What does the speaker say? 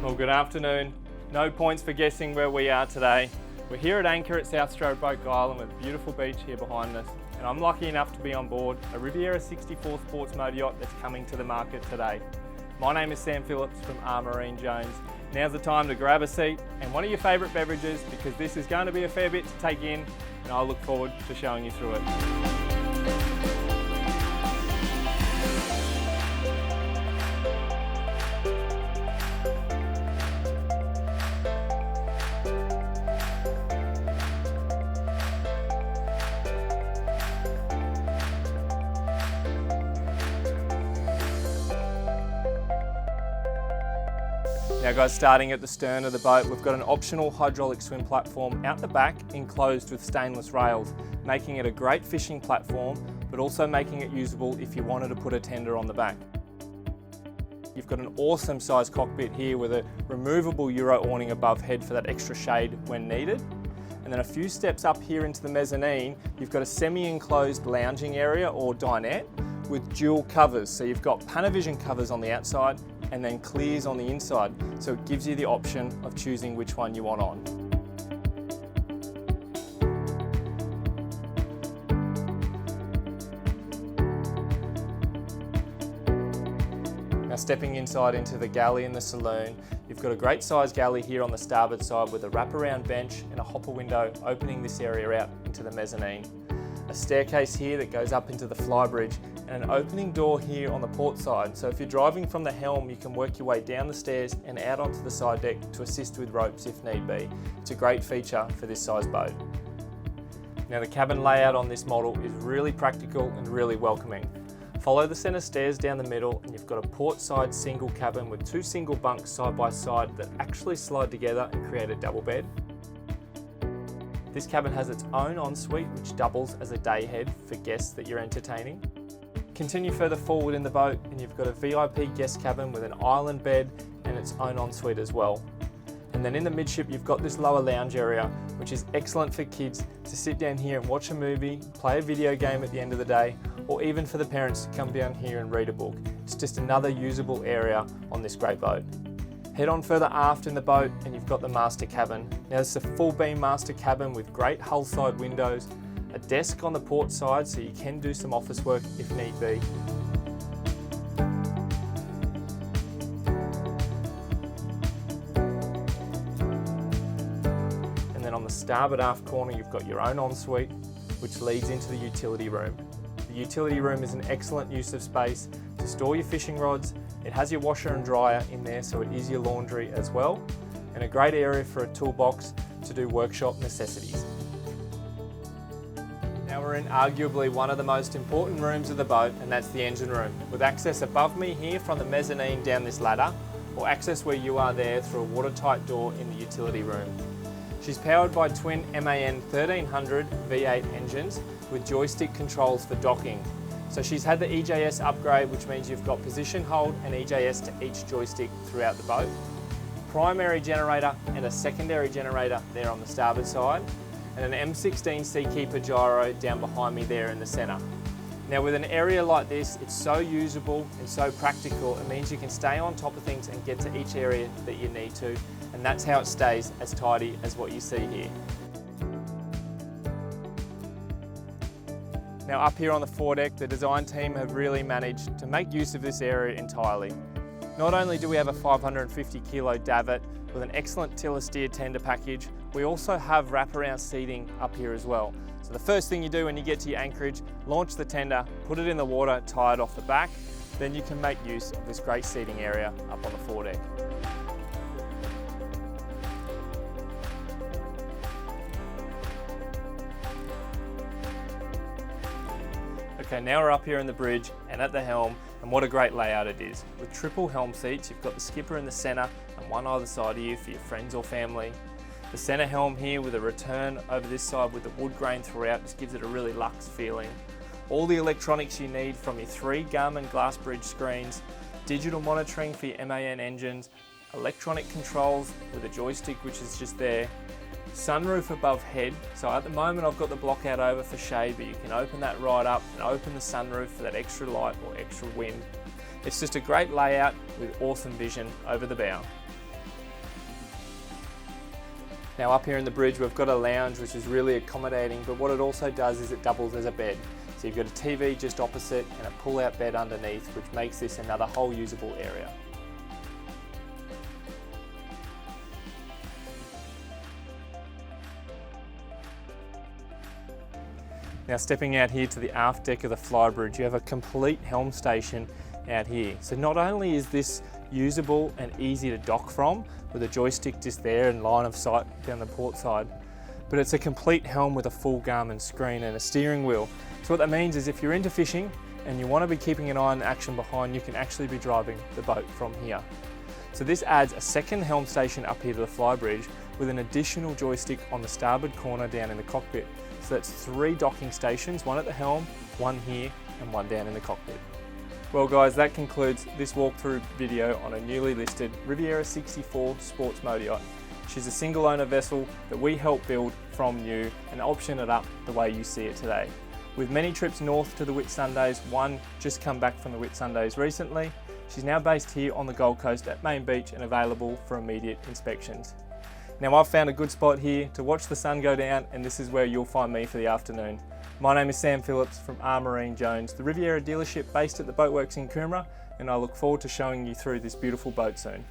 Well, good afternoon. No points for guessing where we are today. We're here at anchor at South Stroke Island with a beautiful beach here behind us, and I'm lucky enough to be on board a Riviera 64 Sports Motor Yacht that's coming to the market today. My name is Sam Phillips from Marine Jones. Now's the time to grab a seat and one of your favourite beverages, because this is going to be a fair bit to take in, and I look forward to showing you through it. Now guys, starting at the stern of the boat, we've got an optional hydraulic swim platform out the back enclosed with stainless rails, making it a great fishing platform, but also making it usable if you wanted to put a tender on the back. You've got an awesome sized cockpit here with a removable Euro awning above head for that extra shade when needed. And then a few steps up here into the mezzanine, you've got a semi-enclosed lounging area or dinette with dual covers. So you've got Panavision covers on the outside and then clears on the inside. So it gives you the option of choosing which one you want on. Now stepping inside into the galley and the saloon, you've got a great sized galley here on the starboard side with a wraparound bench and a hopper window opening this area out into the mezzanine. A staircase here that goes up into the Flybridge, and an opening door here on the port side. So if you're driving from the helm, you can work your way down the stairs and out onto the side deck to assist with ropes if need be. It's a great feature for this size boat. Now the cabin layout on this model is really practical and really welcoming. Follow the centre stairs down the middle and you've got a port side single cabin with two single bunks side by side that actually slide together and create a double bed. This cabin has its own ensuite which doubles as a day head for guests that you're entertaining. Continue further forward in the boat and you've got a VIP guest cabin with an island bed and its own ensuite as well. And then in the midship you've got this lower lounge area, which is excellent for kids to sit down here and watch a movie, play a video game at the end of the day, or even for the parents to come down here and read a book. It's just another usable area on this great boat. Head on further aft in the boat and you've got the master cabin. Now this is a full beam master cabin with great hull side windows, a desk on the port side so you can do some office work if need be. And then on the starboard aft corner you've got your own ensuite which leads into the utility room. The utility room is an excellent use of space to store your fishing rods. It has your washer and dryer in there, so it is your laundry as well, and a great area for a toolbox to do workshop necessities. Now we're in arguably one of the most important rooms of the boat, and that's the engine room, with access above me here from the mezzanine down this ladder, or access where you are there through a watertight door in the utility room. She's powered by twin MAN 1300 V8 engines with joystick controls for docking. So she's had the EJS upgrade, which means you've got position hold and EJS to each joystick throughout the boat. Primary generator and a secondary generator there on the starboard side, and an M16 Seakeeper gyro down behind me there in the centre. Now with an area like this, it's so usable and so practical, it means you can stay on top of things and get to each area that you need to, and that's how it stays as tidy as what you see here. Now up here on the foredeck, the design team have really managed to make use of this area entirely. Not only do we have a 550 kilo davit with an excellent tiller steer tender package, we also have wraparound seating up here as well. So the first thing you do when you get to your anchorage, launch the tender, put it in the water, tie it off the back, then you can make use of this great seating area up on the foredeck. Okay, now we're up here in the bridge and at the helm, and what a great layout it is. With triple helm seats, you've got the skipper in the centre and one either side of you for your friends or family. The centre helm here with a return over this side with the wood grain throughout just gives it a really luxe feeling. All the electronics you need from your 3 Garmin glass bridge screens, digital monitoring for your MAN engines, electronic controls with a joystick which is just there, sunroof above head. So at the moment I've got the block out over for shade, but you can open that right up and open the sunroof for that extra light or extra wind. It's just a great layout with awesome vision over the bow. Now up here in the bridge we've got a lounge which is really accommodating, but what it also does is it doubles as a bed. So you've got a TV just opposite and a pull-out bed underneath, which makes this another whole usable area. Now stepping out here to the aft deck of the Flybridge, you have a complete helm station out here. So not only is this usable and easy to dock from, with a joystick just there and line of sight down the port side, but it's a complete helm with a full Garmin screen and a steering wheel. So what that means is if you're into fishing and you want to be keeping an eye on the action behind, you can actually be driving the boat from here. So this adds a second helm station up here to the Flybridge with an additional joystick on the starboard corner down in the cockpit. So that's 3 docking stations, one at the helm, one here, and one down in the cockpit. Well guys, that concludes this walkthrough video on a newly listed Riviera 64 Sports Motor Yacht. She's a single owner vessel that we help build from new and option it up the way you see it today. With many trips north to the Whitsundays, one just come back from the Whitsundays recently. She's now based here on the Gold Coast at Main Beach and available for immediate inspections. Now I've found a good spot here to watch the sun go down, and this is where you'll find me for the afternoon. My name is Sam Phillips from Marine Jones, the Riviera dealership based at the Boatworks in Coomera, and I look forward to showing you through this beautiful boat soon.